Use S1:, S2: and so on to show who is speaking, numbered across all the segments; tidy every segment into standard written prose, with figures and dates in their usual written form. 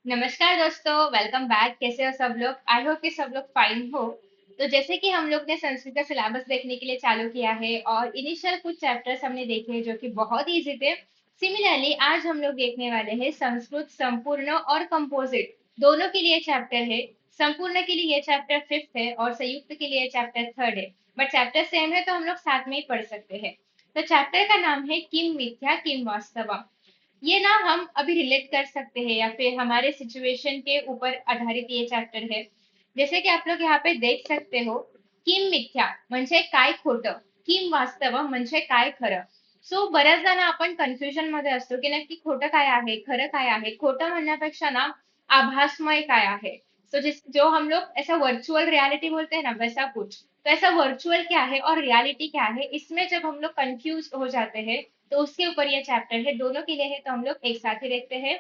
S1: नमस्कार दोस्तों, welcome back. कैसे हो सब लोग? आई होप कि सब लोग फाइन हो। तो जैसे कि हम लोग ने संस्कृत का सिलेबस देखने के लिए चालू किया है और इनिशियल कुछ चैप्टर्स हमने देखे हैं जो कि बहुत इजी थे। सिमिलरली आज हम लोग देखने वाले हैं संस्कृत संपूर्ण और कंपोजिट दोनों के लिए चैप्टर है। संपूर्ण के लिए ये चैप्टर फिफ्थ है और संयुक्त के लिए चैप्टर थर्ड है। बट चैप्टर सेम है तो हम लोग साथ में ही पढ़ सकते हैं। तो चैप्टर का नाम है किम मिथ्या किम वास्तवम। ये ना हम अभी रिलेट कर सकते हैं या फिर हमारे सिचुएशन के ऊपर आधारित ये चॅप्टर है। जैसे की आप लोग यहाँ पे देख सकते हो, किम मिथ्या म्हणजे काय खोटं, किम वास्तव म्हणजे काय खरं. सो बऱ्याचदा ना आपण कन्फ्युजन मध्ये असतो की नक्की खोटं काय आहे, खरं काय आहे. खोटं म्हणण्यापेक्षा ना आभासमय काय आहे. तो जो हम लोग ऐसा वर्चुअल रियलिटी बोलते हैं ना, वैसा कुछ। तो ऐसा वर्चुअल क्या है और रियलिटी क्या है, इसमें जब हम लोग कंफ्यूज हो जाते हैं तो उसके ऊपर ये चैप्टर है। दोनों के लिए है तो हम लोग एक साथ ही देखते हैं।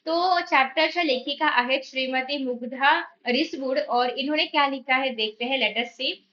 S1: तो चैप्टरच्या लेखिका आहेत श्रीमती मुग्धा रिसवुड और इन्होंने क्या लिखा है देखते हैं। लेट अस सी।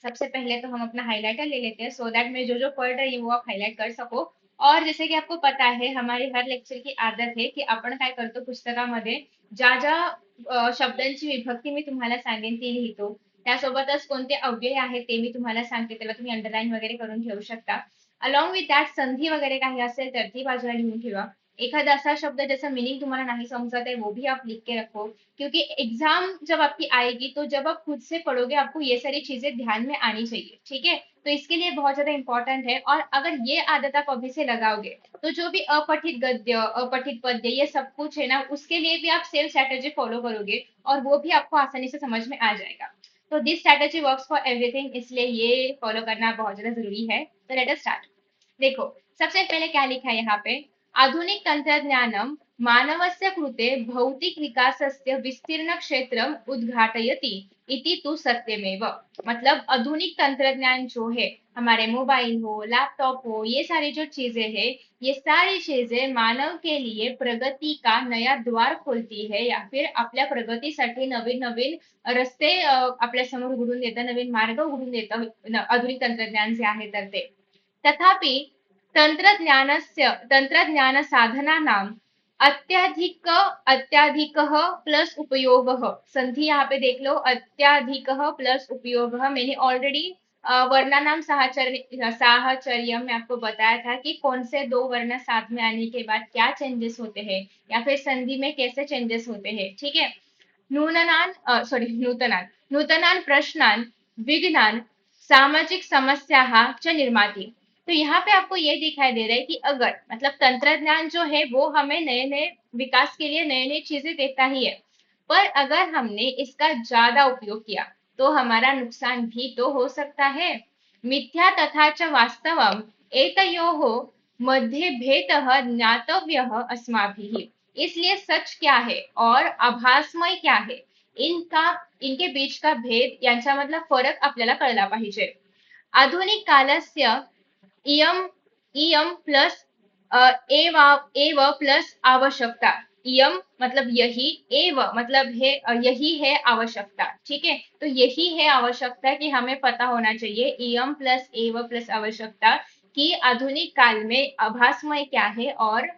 S1: सबसे पहले तो हम अपना हाइलाइटर ले लेते हैं सो दैट मैं जो जो पढ़ रही हूँ वो आप हाईलाइट कर सको। और जैसे की आपको पता आहे हमारी हर लेक्चर की आदत आहे की आपण काय करतो पुस्तकामध्ये ज्या ज्या शब्दांची विभक्ती मी तुम्हाला सांगेन ती लिहितो. त्यासोबतच कोणते अव्यय आहेत ते मी तुम्हाला सांगते, त्याला तुम्ही अंडरलाईन वगैरे करून ठेवू शकता. अलॉन्ग विथ दॅट संधी वगैरे काही असेल तर ती बाजूला लिहून ठेवा. एखादा ऐसा शब्द जैसा मीनिंग तुम्हारा नहीं समझ है वो भी आप लिख के रखो, क्योंकि एग्जाम जब आपकी आएगी तो जब आप खुद से पढ़ोगे आपको ये सारी चीजें ध्यान में आनी चाहिए। ठीक है, तो इसके लिए बहुत ज्यादा इंपॉर्टेंट है। और अगर ये आदत आप अभी से लगाओगे तो जो भी अपठित गद्य अपठित पद्य ये सब कुछ है ना, उसके लिए भी आप सेम स्ट्रेटेजी फॉलो करोगे और वो भी आपको आसानी से समझ में आ जाएगा। तो this strategy works for everything, इसलिए ये फॉलो करना बहुत ज्यादा जरूरी है। तो लेट अस स्टार्ट। देखो, सबसे पहले क्या लिखा है यहाँ पे। आधुनिक तंत्रज्ञानम मानवस्य कृते भौतिक विकासस्य विस्तीर्ण क्षेत्रम उद्घाटयति इति तु सत्यमेव। मतलब आधुनिक तंत्रज्ञान जो है, हमारे मोबाइल हो लैपटॉप हो, ये सारी जो चीजें हैं, ये सारी चीजें मानव के लिए प्रगति का नया द्वार खोलती है या फिर आपल्या प्रगतीसाठी नवीन नवीन रस्ते आपल्या समोर उघडून देतं, नवीन मार्ग उघडून देतं आधुनिक तंत्रज्ञान जे आहे तर ते। तथापि तंत्रज्ञान साधनानाम अत्याधिक अत्याधिकः प्लस उपयोगः। संधि यहाँ पे देख लो, अत्याधिकः प्लस उपयोगः। मैंने ऑलरेडी वर्णानाम साहचर्य में आपको बताया था कि कौन से दो वर्ण साथ में आने के बाद क्या चेंजेस होते हैं या फिर संधि में कैसे चेंजेस होते हैं। ठीक है। नूतनान सॉरी नूतनान नूतनान प्रश्नान विघ्नान सामाजिक समस्या च निर्माति। तो यहाँ पे आपको ये दिखाई दे रहा है कि अगर मतलब तंत्रज्ञान जो है वो हमें नए नए विकास के लिए नई नई चीजें देता ही है, पर अगर हमने इसका ज्यादा उपयोग किया तो हमारा नुकसान भी तो हो सकता है। मिथ्या तथा च वास्तवम एतयोः मध्ये भेदः ज्ञातव्यः अस्माभिः। इसलिए सच क्या है और आभासमय क्या है, इनका इनके बीच का भेद यांचा मतलब फरक आपल्याला कळला पाहिजे। आधुनिक कालस्य इयम इयम प्लस एव एव प्लस आवश्यकता। इयम मतलब यही, एव मतलब है यही है आवश्यकता। ठीक है, तो यही है आवश्यकता कि हमें पता होना चाहिए इयम प्लस एव प्लस आवश्यकता कि आधुनिक काल में आभासमय क्या है और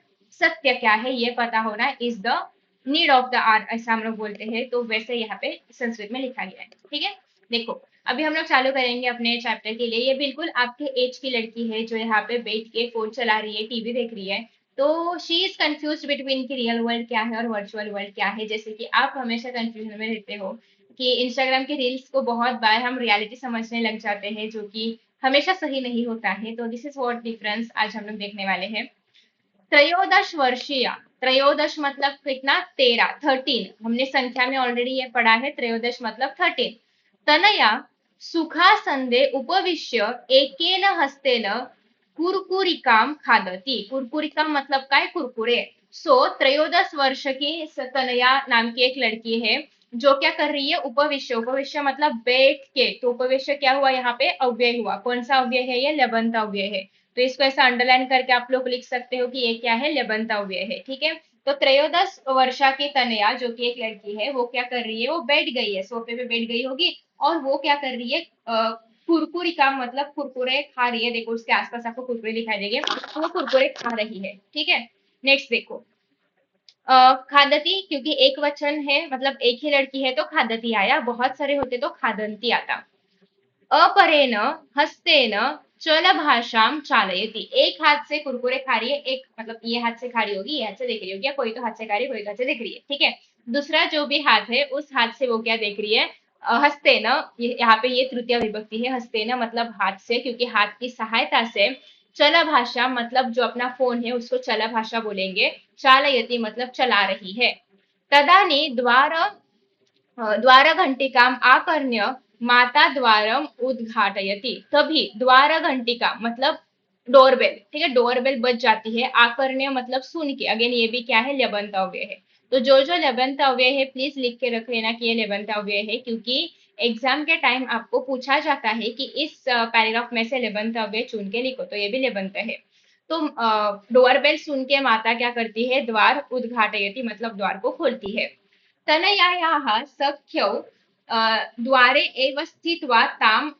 S1: सत्य क्या है, ये पता होना is the need of the hour, ऐसा हम लोग बोलते हैं। तो वैसे यहाँ पे संस्कृत में लिखा गया है। ठीक है, देखो अभी हम लोग चालू करेंगे अपने चैप्टर के लिए। ये बिल्कुल आपके एज की लड़की है जो यहाँ पे बैठ के फोन चला रही है, टीवी देख रही है। तो शी इज कंफ्यूज बिटवीन की रियल वर्ल्ड क्या है और वर्चुअल वर्ल्ड क्या है। जैसे कि आप हमेशा कंफ्यूजन में रहते हो कि इंस्टाग्राम के रील्स को बहुत बार हम रियलिटी समझने लग जाते हैं जो कि हमेशा सही नहीं होता है। तो दिस इज व्हाट डिफरेंस आज हम लोग देखने वाले हैं। त्रयोदश वर्षीय, त्रयोदश मतलब कितना, 13, 13। हमने संख्या में ऑलरेडी ये पढ़ा है, त्रयोदश मतलब 13। तनया सुखासंदे उपविश्य एकेन हस्तेन कुरकुरिकाम खादती। कुरकुरिकाम मतलब काय, कुरकुरे। सो त्रयोदश वर्ष की तनया नाम की एक लड़की है जो क्या कर रही है, उपविश्य। उपविश्य मतलब बैठ के, तो उपविश्य क्या हुआ यहाँ पे, अव्यय हुआ। कौन सा अव्यय है, ये लेबंत अव्यय है। तो इसको ऐसा अंडरलाइन करके आप लोग लिख सकते हो कि ये क्या है, लेबंत अव्यय है। ठीक है, तो त्रयोदश वर्षा की तनया जो कि एक लड़की है वो क्या कर रही है, वो बैठ गई है, सोफे पे बैठ गई होगी और वो क्या कर रही है, कुरकुरी का मतलब कुरकुरे खा रही है। देखो उसके आसपास आपको कुरकुरे दिखाई देंगे, तो वो कुरकुरे खा रही है। ठीक है, नेक्स्ट देखो। खादती क्योंकि एक वचन है, मतलब एक ही लड़की है तो खादती आया, बहुत सारे होते तो खादंती आता। अपरेण हस्तेन चल भाषाम चालयति, एक हाथ से कुरकुरे खा रही है, एक मतलब ये हाथ से खा रही होगी, ये हाथ से देख रही होगी, या कोई तो हाथ से खा रही है, कोई तो हाथ से देख रही है, ठीक है। दूसरा जो भी हाथ है उस हाथ से वो क्या देख रही है, हस्तेन, यहाँ पे ये तृतीय विभक्ति है, हस्तेन मतलब हाथ से, क्योंकि हाथ की सहायता से। चला भाषा मतलब जो अपना फोन है उसको चला भाषा बोलेंगे। चालयति मतलब चला रही है। तदानी द्वार द्वारघंटिकाम आकर्ण्य माता द्वारम उद्घाटयति, तभी द्वारघंटिका मतलब डोरबेल, ठीक है, डोरबेल बज जाती है। आकर्ण्य मतलब सुन के, अगेन ये भी क्या है, लेबंत अव्यय है। तो जो लेबंत अव्यय है प्लीज लिख के रख लेना कि ये लेबंत अव्यय है, क्योंकि एग्जाम के टाइम आपको पूछा जाता है कि इस पैराग्राफ में से लेबंत अव्यय चुन के लिखो, तो ये भी लेबंत है। तो डोरबेल सुन के माता क्या करती है, द्वार उद्घाटयति मतलब द्वार को खोलती है। तनयायाः सख्यौ द्वारे एव स्थित्वा ताम्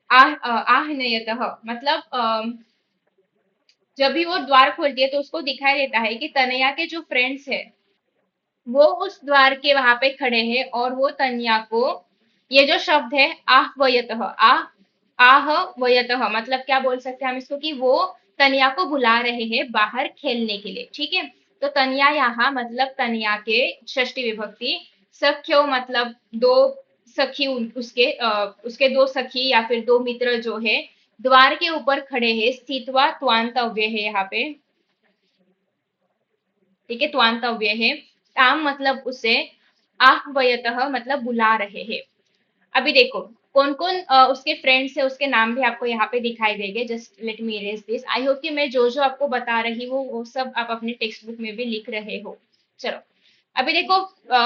S1: आह्नयतः, मतलब जब भी वो द्वार खोलती है तो उसको दिखाई देता है कि तनया के जो फ्रेंड्स है वो उस द्वार के वहां पे खड़े हैं, और वो तन्या को, ये जो शब्द है आहवयतः, आहवयतः मतलब क्या बोल सकते हैं हम इसको, कि वो तन्या को बुला रहे हैं बाहर खेलने के लिए, ठीक है। तो तन्या यहाँ मतलब तन्या के षष्ठी विभक्ति। सख्यो मतलब दो सखी, उसके दो सखी या फिर दो मित्र जो है द्वार के ऊपर खड़े हैं। स्थितवा त्वांत अव्यय है यहाँ पे, ठीक है, त्वांतव्य है। ताम मतलब उसे, आहवयतः मतलब बुला रहे हैं। अभी देखो कौन कौन उसके फ्रेंड्स है, उसके नाम भी आपको यहाँ पे दिखाई देंगे। Just let me erase this, I hope कि मैं जो आपको बता रही हूँ वो सब आप अपने टेक्स्ट बुक में भी लिख रहे हो। चलो अभी देखो,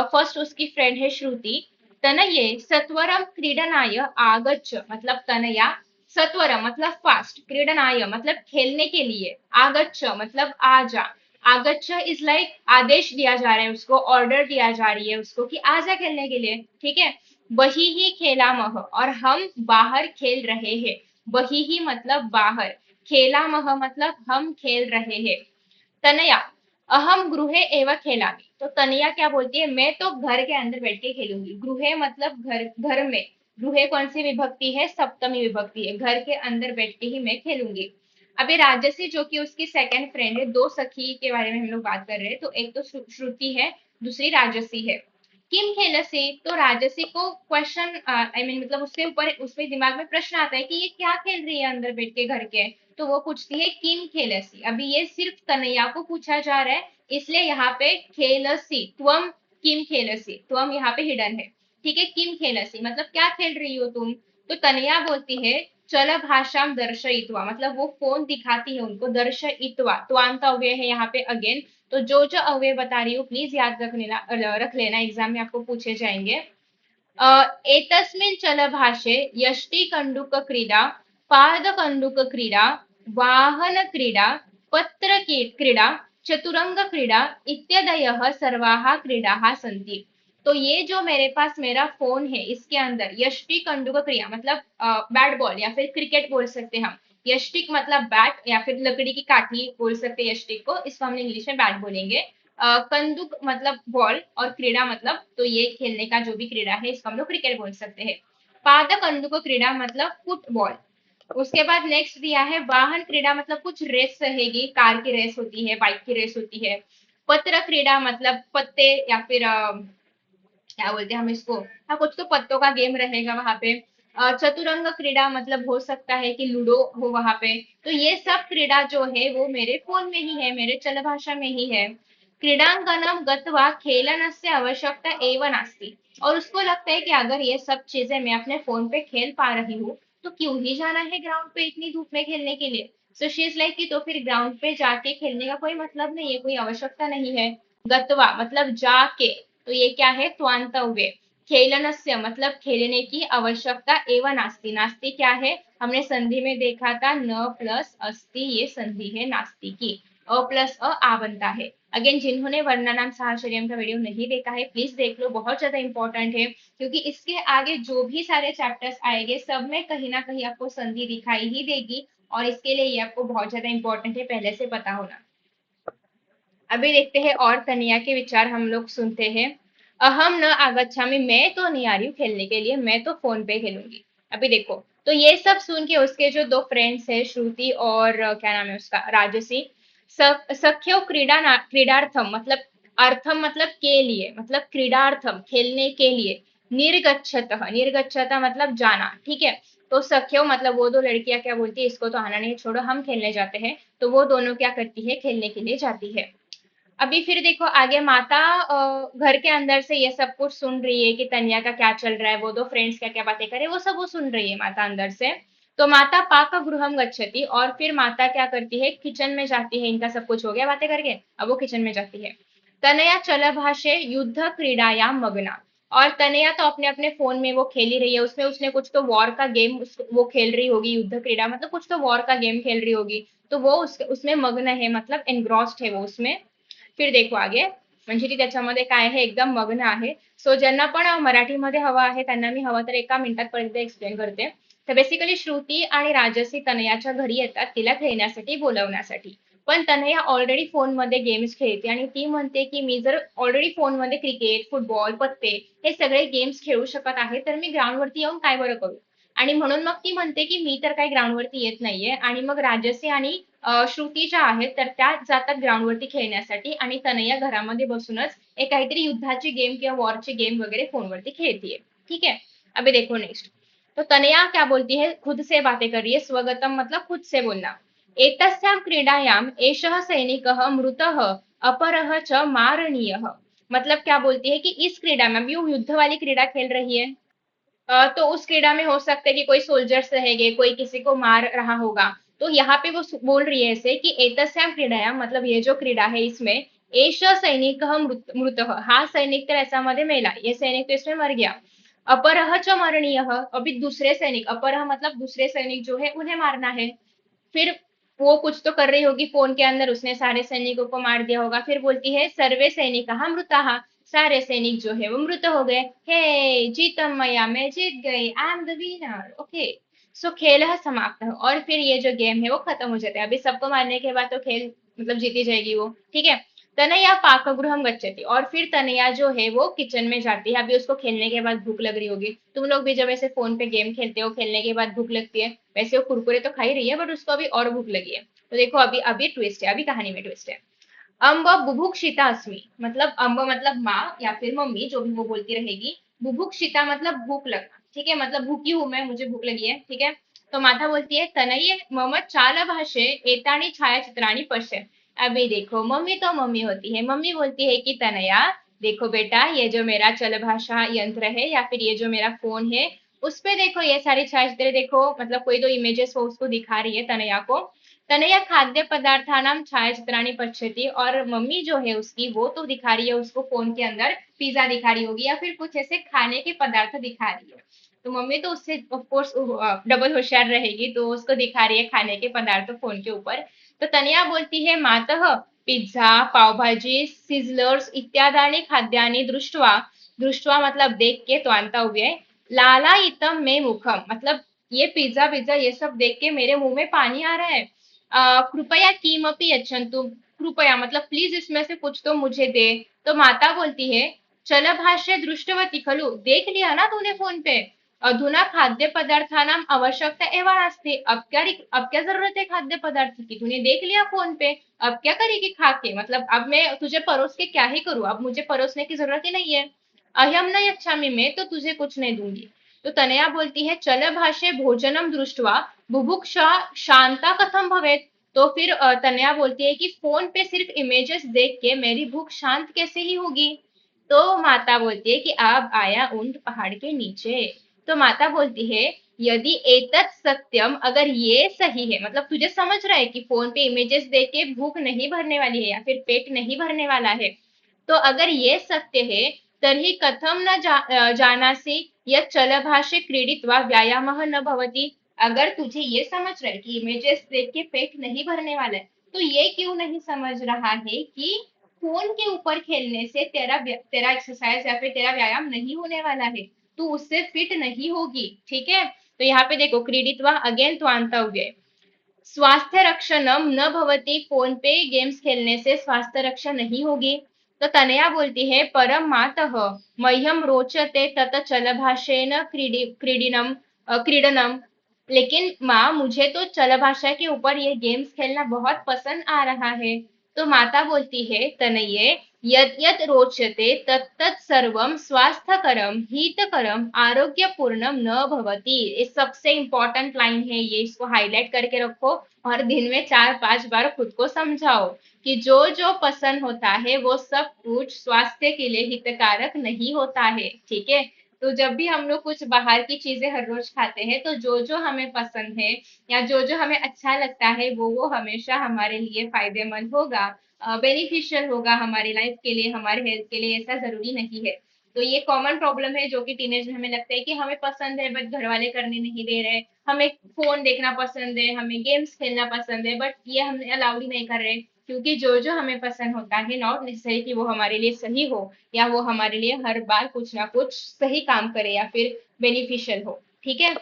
S1: फर्स्ट उसकी फ्रेंड है श्रुति। तनये सत्वरम क्रीडनाय आगच्छ, मतलब तनया सत्वरम मतलब फास्ट, क्रीडनाय मतलब खेलने के लिए, आगच्छ मतलब आजा। आगच्छ इज लाइक आदेश दिया जा रहा है उसको, ऑर्डर दिया जा रही है उसको कि आजा खेलने के लिए, ठीक है। वही ही खेलामह, और हम बाहर खेल रहे हैं। वही ही मतलब बाहर, खेलामह मतलब हम खेल रहे हैं। तनया अहम गृहे एवं खेलामी, तो तनया क्या बोलती है, मैं तो घर के अंदर बैठ के खेलूंगी। गृहे मतलब घर, घर में। गृहे कौन सी विभक्ति है, सप्तमी विभक्ति है, घर के अंदर बैठ के ही मैं खेलूंगी। अभी राजसी जो कि उसकी सेकंड फ्रेंड है, दो सखी के बारे में हम लोग बात कर रहे हैं, तो एक तो श्रुति है, दूसरी राजसी है। किम खेलसी, तो राजसी को क्वेश्चन आई मीन मतलब उसके ऊपर, उसके दिमाग में प्रश्न आता है कि ये क्या खेल रही है अंदर बैठ के घर के। तो वो पूछती है किम खेलसी, अभी ये सिर्फ कन्हैया को पूछा जा रहा है, इसलिए यहाँ पे खेलसी त्वम, किम खेलसी त्वम यहाँ पे हिडन है, ठीक है। किम खेलसी मतलब क्या खेल रही हो तुम। तो कन्हैया बोलती है चल भाषाम दर्शयित्वा, मतलब वो फोन दिखाती है उनको, दर्शयित्वा त्वांत अव्यय है यहाँ पे अगेन। तो जो अव्यय बता रही हूँ प्लीज याद रख लेना, एग्जाम में आपको पूछे जाएंगे। एतस्मिन् चलभाषे यष्टिकण्डुकक्रीडा, पादकन्दुकक्रीडा, वाहनक्रीडा, पत्रक्रीडा, चतुरंगक्रीडा इत्यादयः सर्वाः क्रीडाः सन्ति। तो ये जो मेरे पास मेरा फोन है इसके अंदर यष्टि कंडुक क्रिया मतलब बैट बॉल या फिर क्रिकेट बोल सकते हैं हम। यष्टिक मतलब बैट या फिर लकड़ी की काठी बोल सकते हैं यष्टिक को, इसको हम इंग्लिश में बैट बोलेंगे। कंदुक मतलब बॉल, और क्रीड़ा मतलब तो ये खेलने का जो भी क्रीड़ा है इसको हम लोग क्रिकेट बोल सकते हैं। पाद कंदुक क्रीड़ा मतलब फुटबॉल। उसके बाद नेक्स्ट दिया है वाहन क्रीड़ा, मतलब कुछ रेस रहेगी, कार की रेस होती है, बाइक की रेस होती है। पत्र क्रीड़ा मतलब पत्ते या फिर क्या बोलते हैं हम इसको, हाँ कुछ तो पत्तों का गेम रहेगा वहां पे। चतुरंग क्रीड़ा मतलब हो सकता है कि लूडो हो वहां पे। तो ये सब क्रीड़ा जो है वो मेरे फोन में ही है, मेरे चल भाषा में ही है। क्रीडांगनम गत्वा खेलनस्य आवश्यकता एवं नास्ति, और उसको लगता है कि अगर ये सब चीजें मैं अपने फोन पे खेल पा रही हूँ तो क्यों ही जाना है ग्राउंड पे इतनी धूप में खेलने के लिए। सो शी इज लाइक कि तो फिर ग्राउंड पे जाके खेलने का कोई मतलब नहीं है, कोई आवश्यकता नहीं है। गत्वा मतलब जाके, तो ये क्या है, त्वांतव्य। खेलनस्य मतलब खेलने की आवश्यकता एवं नास्ति, नास्ति क्या है, हमने संधि में देखा था न प्लस अस्ति, ये संधि है नास्ति की। अ प्लस अ आ बनता है। अगेन जिन्होंने वर्णनाम साहचर्यम का वीडियो नहीं देखा है प्लीज देख लो, बहुत ज्यादा इंपॉर्टेंट है, क्योंकि इसके आगे जो भी सारे चैप्टर्स आएंगे सब में कहीं ना कहीं आपको संधि दिखाई ही देगी, और इसके लिए ये आपको बहुत ज्यादा इंपॉर्टेंट है पहले से पता होना। अभी देखते हैं और तनिया के विचार हम लोग सुनते हैं। अहम न आगच्छामि, मैं तो नहीं आ रही हूँ खेलने के लिए, मैं तो फोन पे खेलूंगी। अभी देखो, तो ये सब सुन के उसके जो दो फ्रेंड्स है, श्रुति और क्या नाम है उसका, राजसी, सख्यो क्रीडार्थम मतलब, अर्थम मतलब के लिए, मतलब क्रीडार्थम खेलने के लिए, निर्गच्छत मतलब जाना, ठीक है। तो सख्यो मतलब वो दो लड़कियां क्या बोलती है, इसको तो आना नहीं, छोड़ो हम खेलने जाते हैं। तो वो दोनों क्या करती है, खेलने के लिए जाती है। अभी फिर देखो आगे, माता घर के अंदर से ये सब कुछ सुन रही है कि तनिया का क्या चल रहा है, वो दो फ्रेंड्स क्या क्या बातें करे, वो सब वो सुन रही है माता अंदर से। तो माता पाक गृहम गच्छति, और फिर माता क्या करती है, किचन में जाती है। इनका सब कुछ हो गया बातें करके, अब वो किचन में जाती है। तनया चल भाषे युद्ध क्रीड़ायाम मग्ना, और तनया तो अपने अपने फोन में वो खेल ही रही है, उसमें उसने कुछ तो वॉर का गेम वो खेल रही होगी, युद्ध क्रीड़ा मतलब कुछ तो वॉर का गेम खेल रही होगी। तो वो उसमें मग्न है, मतलब एनग्रॉस्ड है वो उसमें। फिर देखो आगे, म्हणजे ती त्याच्यामध्ये काय आहे, एकदम मग्न आहे. सो ज्यांना पण मराठीमध्ये हवं आहे त्यांना मी हवं तर एका मिनिटात पर्यंत एक्सप्लेन करते. तर बेसिकली श्रुती आणि राजसी तनयाच्या घरी येतात तिला खेळण्यासाठी, बोलवण्यासाठी. पण तनया ऑलरेडी फोनमध्ये गेम्स खेळते आणि ती म्हणते की मी जर ऑलरेडी फोनमध्ये क्रिकेट, फुटबॉल, पत्ते हे सगळे गेम्स खेळू शकत आहे, तर मी ग्राउंडवरती येऊन काय बरं करू. आणि म्हणून मग ती म्हणते की मी तर काही ग्राउंडवरती येत नाहीये, आणि मग राजसी आणि श्रुती ज्या आहेत तर त्या जातात ग्राउंडवरती खेळण्यासाठी, आणि तनया घरामध्ये बसूनच एक काहीतरी युद्धाची गेम किंवा वॉरची गेम वगैरे फोनवरती खेळतीये, ठीक है। अभी देखो नेक्स्ट, तो तनया क्या बोलती है, खुद से बातें कर रही है, स्वगतम मतलब खुद से बोलना। एतस्यां क्रीडायाम एषः सैनिकः मृतः अपरः च मारणीयः, मतलब क्या बोलती है कि इस क्रीडा में, अभी वो युद्ध वाली क्रीडा खेल रही है, तो उस क्रीडा में हो सकता है कि कोई सोल्जर्स रहेंगे, कोई किसी को मार रहा होगा। तो यहाँ पे वो बोल रही है ऐसे कि एतस्याम क्रीडाया मतलब ये जो क्रीडा है इसमें, एष सैनिक मृत, हा सैनिक तर याच्यामध्ये मेला, ये सैनिक तो इसमें मर गया। अपरह च मरणीय, अभी दूसरे सैनिक, अपरह मतलब दूसरे सैनिक जो है उन्हें मारना है। फिर वो कुछ तो कर रही होगी फोन के अंदर, उसने सारे सैनिकों को मार दिया होगा। फिर बोलती है सर्वे सैनिक मृता, सारे सैनिक जो है वो मृत हो गए। हे जीतम मैया, मैं जीत गई, I am the winner, okay. So खेल समाप्त है, और फिर ये जो गेम है वो खत्म हो जाता है। अभी सबको मारने के बाद तो खेल मतलब जीती जाएगी वो, ठीक है। तनया पाकगृहम गच्छति, और फिर तनया जो है वो किचन में जाती है। अभी उसको खेलने के बाद भूख लग रही होगी, तुम लोग भी जब ऐसे फोन पे गेम खेलते हो, खेलने के बाद भूख लगती है, वैसे वो कुरकुरे तो खा ही रही है, बट उसको अभी और भूख लगी है। तो देखो अभी अभी ट्विस्ट है, अभी कहानी में ट्विस्ट है। अम्ब बुभुक्षिता अस्मि, मतलब अम्ब मतलब माँ या फिर मम्मी, जो भी वो बोलती रहेगी। बुभुक्षिता मतलब भूख लगना, ठीक है, मतलब भूखी हूं मैं, मुझे भूख लगी है, ठीक है। तो माता बोलती है तनये मम चाल भाषे एतानी छायाचित्राणी पश्य। अभी देखो, मम्मी तो मम्मी होती है, मम्मी बोलती है कि तनया देखो बेटा, ये जो मेरा चल भाषा यंत्र है या फिर ये जो मेरा फोन है, उस पे देखो ये सारी छायाचित्र देखो, मतलब कोई तो इमेजेस वो उसको दिखा रही है तनया को। तनया खाद्य पदार्थानाम छायाचित्राणी पश्यति, और मम्मी जो है उसकी वो तो दिखा रही है उसको फोन के अंदर पिज्जा दिखा रही होगी या फिर कुछ ऐसे खाने के पदार्थ दिखा रही है। तो मम्मी तो उससे ऑफकोर्स डबल होशियार रहेगी, तो उसको दिखा रही है खाने के पदार्थ फोन के ऊपर। तो तनिया बोलती है मातः पिज्जा, पावभाजी, सिजलर्स इत्यादि खाद्यानि दृष्टवा, दृष्टवा मतलब देख के, तो आंता हुए, लाला इतम में मुखम मतलब ये पिज्जा पिज्जा ये सब देख के मेरे मुंह में पानी आ रहा है। कृपया किमपि यच्छन्तु, कृपया मतलब प्लीज इसमें से कुछ तो मुझे दे। तो माता बोलती है चल भाष्य दृष्टवती खलु, देख लिया ना तूने फोन पे, अधुना खाद्य पदार्थानाम आवश्यकता एवं नास्ति, अब क्या जरूरत है खाद्य पदार्थ की, तूने देख लिया फोन पे, अब क्या करेगी खा के, मतलब अब मैं तुझे परोस के क्या ही करूं, अब मुझे परोसने की जरूरत ही नहीं है। अयम न यच्छामि, मैं तो तुझे कुछ नहीं दूंगी। तो तनया बोलती है चल भाष्य भोजनम दृष्टवा बुभुक्षा शांता कथम भवेत। तो फिर तनया बोलती है कि फोन पे सिर्फ इमेजेस देख के मेरी भूख शांत कैसे ही होगी। तो माता बोलती है कि अब आया ऊंट पहाड़ के नीचे। तो माता बोलती है यदि एतत् सत्यम, अगर ये सही है, मतलब तुझे समझ रहा है कि फोन पे इमेजेस देख के भूख नहीं भरने वाली है या फिर पेट नहीं भरने वाला है, तो अगर ये सत्य है तर्हि कथम न जानासि यत् चलभाषे क्रीडित्वा व्यायामः न भवति। अगर तुझे ये समझ रहा है कि इमेजेस देख के पेट नहीं भरने वाला है, तो ये क्यों नहीं समझ रहा है कि फोन के ऊपर खेलने से तेरा तेरा एक्सरसाइज या फिर तेरा व्यायाम नहीं होने वाला है, तू उससे फिट नहीं होगी, ठीक है। तो यहाँ पे देखो क्रीडित्वा अगेन तो आंता हुए, स्वास्थ्य रक्षणम न भवति, फोन पे गेम्स खेलने से स्वास्थ्य रक्षा नहीं होगी। तो तनया बोलती है परम मातः मह्यम रोचते तत चलभाषेन क्रीडनम। लेकिन माँ मुझे तो चल भाषा के ऊपर ये गेम्स खेलना बहुत पसंद आ रहा है। तो माता बोलती है तनये यद यद रोचते तत्तत् सर्वम स्वास्थ्यकरम हितकरम आरोग्यपूर्णम न भवति। ये सबसे इंपॉर्टेंट लाइन है ये, इसको हाईलाइट करके रखो और दिन में 4-5 बार खुद को समझाओ कि जो जो पसंद होता है वो सब कुछ स्वास्थ्य के लिए हितकारक नहीं होता है। ठीक है। तो जब भी हम लोग कुछ बाहर की चीजें हर रोज खाते हैं तो जो जो हमें पसंद है या जो जो हमें अच्छा लगता है वो हमेशा हमारे लिए फायदेमंद होगा, बेनिफिशियल होगा हमारी लाइफ के लिए, हमारे हेल्थ के लिए। ऐसा जरूरी नहीं है। तो ये कॉमन प्रॉब्लम है जो कि टीनेज में हमें लगता है कि हमें पसंद है बट घर वाले करने नहीं दे रहे, हमें फोन देखना पसंद है, हमें गेम्स खेलना पसंद है, बट ये हम अलाउड ही नहीं कर रहे क्योंकि जो जो हमें पसंद होता है नॉट नेसेसरी कि वो हमारे लिए सही हो या वो हमारे लिए हर बार कुछ ना कुछ सही काम करे या फिर बेनिफिशियल हो। ठीक है।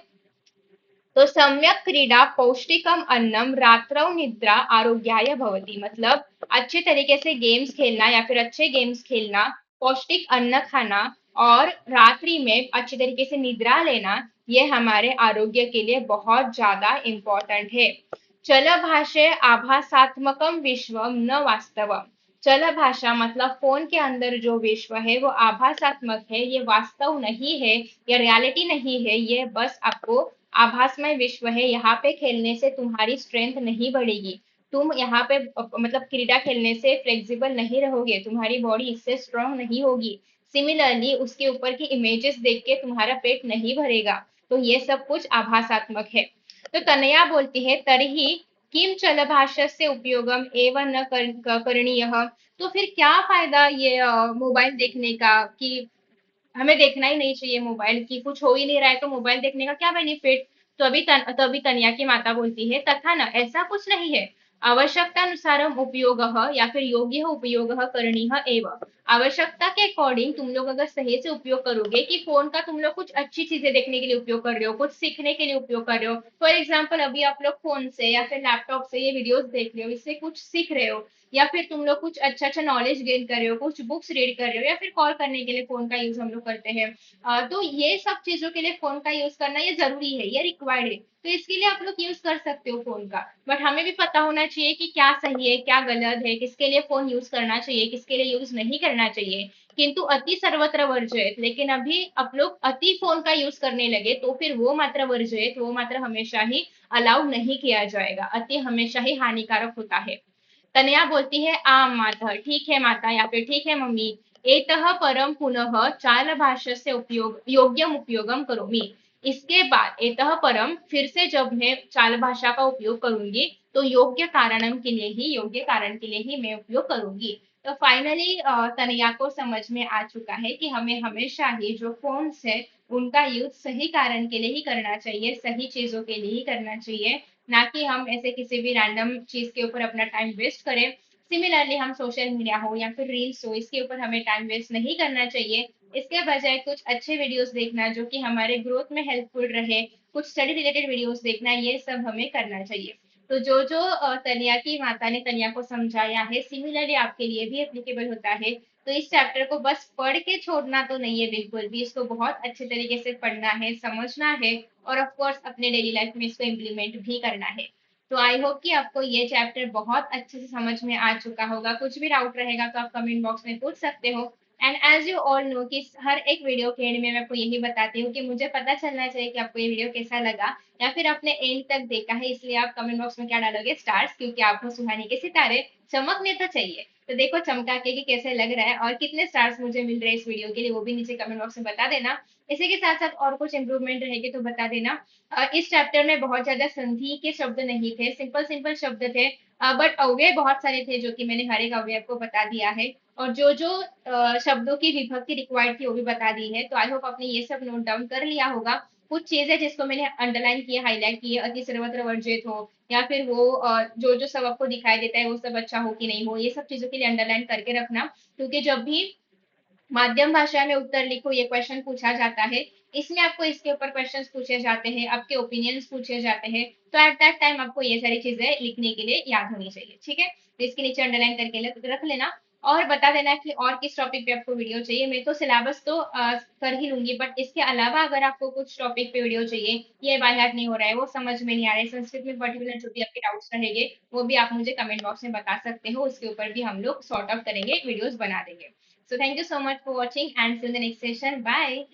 S1: तो सम्यक क्रीडा पौष्टिकम अन्नम रात्रौ निद्रा आरोग्याय भवति। मतलब अच्छे तरीके से गेम्स खेलना या फिर अच्छे गेम्स खेलना, पौष्टिक अन्न खाना और रात्रि में अच्छे तरीके से निद्रा लेना, ये हमारे आरोग्य के लिए बहुत ज्यादा इम्पोर्टेंट है। चल भाषे आभासात्मकम विश्वम न वास्तवम। चल भाषा मतलब फोन के अंदर जो विश्व है वो आभासात्मक है, ये वास्तव नहीं है, ये रियलिटी नहीं है, ये बस आपको आभासमय विश्व है। यहाँ पे खेलने से तुम्हारी स्ट्रेंथ नहीं बढ़ेगी, तुम यहाँ पे मतलब क्रीडा खेलने से फ्लेक्सिबल नहीं रहोगे, तुम्हारी बॉडी इससे स्ट्रांग नहीं होगी। सिमिलरली उसके ऊपर की इमेजेस देख के तुम्हारा पेट नहीं भरेगा। तो ये सब कुछ आभासात्मक है। तो तनया बोलती है तरही किम चलभाषस्य उपयोगम एवं न करणीय। तो फिर क्या फायदा ये मोबाइल देखने का, कि हमें देखना ही नहीं चाहिए मोबाइल, की कुछ हो ही नहीं रहा है तो मोबाइल देखने का क्या बेनिफिट। तो तभी तनिया की माता बोलती है तथा न ऐसा कुछ नहीं है, आवश्यकतानुसारम उपयोग या फिर योग्य उपयोग करणीय एवं। आवश्यकता के अकॉर्डिंग तुम लोग अगर सही से उपयोग करोगे, कि फोन का तुम लोग कुछ अच्छी चीजें देखने के लिए उपयोग कर रहे हो, कुछ सीखने के लिए उपयोग कर रहे हो, फॉर एग्जाम्पल अभी आप लोग फोन से या फिर लैपटॉप से ये वीडियोस देख रहे हो, इससे कुछ सीख रहे हो, या फिर तुम लोग कुछ अच्छा अच्छा नॉलेज गेन कर रहे हो, कुछ बुक्स रीड कर रहे हो, या फिर कॉल करने के लिए फोन का यूज हम लोग करते हैं। तो ये सब चीजों के लिए फोन का यूज करना ये जरूरी है, ये रिक्वायर्ड है। तो इसके लिए आप लोग यूज कर सकते हो फोन का, बट हमें भी पता होना चाहिए कि क्या सही है क्या गलत है, किसके लिए फोन यूज करना चाहिए किसके लिए यूज नहीं करना चाहिए। किंतु अति सर्वत्र वर्जयत, लेकिन अभी आप लोग अति फोन का यूज करने लगे तो फिर वो मात्र वर्जयत, वो मात्र हमेशा ही अलाउ नहीं किया जाएगा, अति हमेशा ही हानिकारक होता है। तनया बोलती है आम माता, ठीक है माता या फिर ठीक है मम्मी, एतः परम पुनः चाल भाष्य से उपयोग योग्यम उपयोगम करोमि। इसके बाद एतः परम फिर से जब मैं चाल भाषा का उपयोग करूंगी तो योग्य कारणम के लिए ही, योग्य कारण के लिए ही मैं उपयोग करूंगी। तो फाइनली तनया को समझ में आ चुका है कि हमें हमेशा ही जो फोन्स है उनका यूज सही कारण के लिए ही करना चाहिए, सही चीजों के लिए ही करना चाहिए, ना कि हम ऐसे किसी भी रैंडम चीज के ऊपर अपना टाइम वेस्ट करें। सिमिलरली हम सोशल मीडिया हो या फिर रील्स हो, इसके ऊपर हमें टाइम वेस्ट नहीं करना चाहिए। इसके बजाय कुछ अच्छे वीडियोस देखना जो कि हमारे ग्रोथ में हेल्पफुल रहे, कुछ स्टडी रिलेटेड वीडियोस देखना, ये सब हमें करना चाहिए। तो जो जो तनिया की माता ने तनिया को समझाया है सिमिलरली आपके लिए भी एप्लीकेबल होता है। तो इस चैप्टर को बस पढ़ के छोड़ना तो नहीं है बिल्कुल भी, इसको बहुत अच्छे तरीके से पढ़ना है, समझना है और ऑफ कोर्स अपने डेली लाइफ में इसको इम्प्लीमेंट भी करना है। तो आई होप कि आपको ये चैप्टर बहुत अच्छे से समझ में आ चुका होगा। कुछ भी डाउट रहेगा तो आप कमेंट बॉक्स में पूछ सकते हो। And as you all know कि हर एक वीडियो के एंड में मैं आपको यही बताती हूँ कि मुझे पता चलना चाहिए कि आपको ये वीडियो कैसा लगा या फिर आपने एंड तक देखा है, इसलिए आप कमेंट बॉक्स में क्या डालोगे, स्टार्स, क्योंकि आपको सुहानी के सितारे चमकने तो चाहिए। तो देखो चमका के कि कैसे लग रहा है और कितने स्टार्स मुझे मिल रहे हैं इस वीडियो के लिए, वो भी नीचे कमेंट बॉक्स में बता देना। इसी के साथ साथ और कुछ इंप्रूवमेंट रहेगी तो बता देना। इस चैप्टर में बहुत ज्यादा संधि के शब्द नहीं थे, सिंपल सिंपल शब्द थे, बट अव्यय बहुत सारे थे जो कि मैंने हर एक अव्यय को बता दिया है। और जो जो शब्दों की विभक्ति रिक्वायर्ड थी वो भी बता दी है। तो आई होप आपने ये सब नोट डाउन कर लिया होगा। कुछ चीजें जिसको मैंने अंडरलाइन किया, हाईलाइट किए, अति सर्वत्र वर्जित हो या फिर वो जो जो सब आपको दिखाई देता है वो सब अच्छा हो कि नहीं हो, ये सब चीजों के लिए अंडरलाइन करके रखना, क्योंकि जब भी माध्यम भाषा में उत्तर लिखो, ये क्वेश्चन पूछा जाता है। इसमें आपको इसके ऊपर क्वेश्चंस पूछे जाते हैं, आपके ओपिनियंस पूछे जाते हैं। तो एट दैट टाइम आपको ये सारी चीजें लिखने के लिए याद होनी चाहिए, ठीक है। तो इसके नीचे अंडरलाइन करके रख लेना। और बता देना कि और किस टॉपिक पे आपको वीडियो चाहिए। मैं तो सिलेबस तो कर ही लूंगी, बट इसके अलावा अगर आपको कुछ टॉपिक पे वीडियो चाहिए, ये बाय हार्ट नहीं हो रहा है, वो समझ में नहीं आ रहा है, संस्कृत में पर्टिकुलर जो भी आपके डाउट्स रहेंगे, वो भी आप मुझे कमेंट बॉक्स में बता सकते हो। उसके ऊपर भी हम लोग सॉर्ट आउट करेंगे, वीडियोस बना देंगे। So thank you so much for watching and see you in the next session. Bye.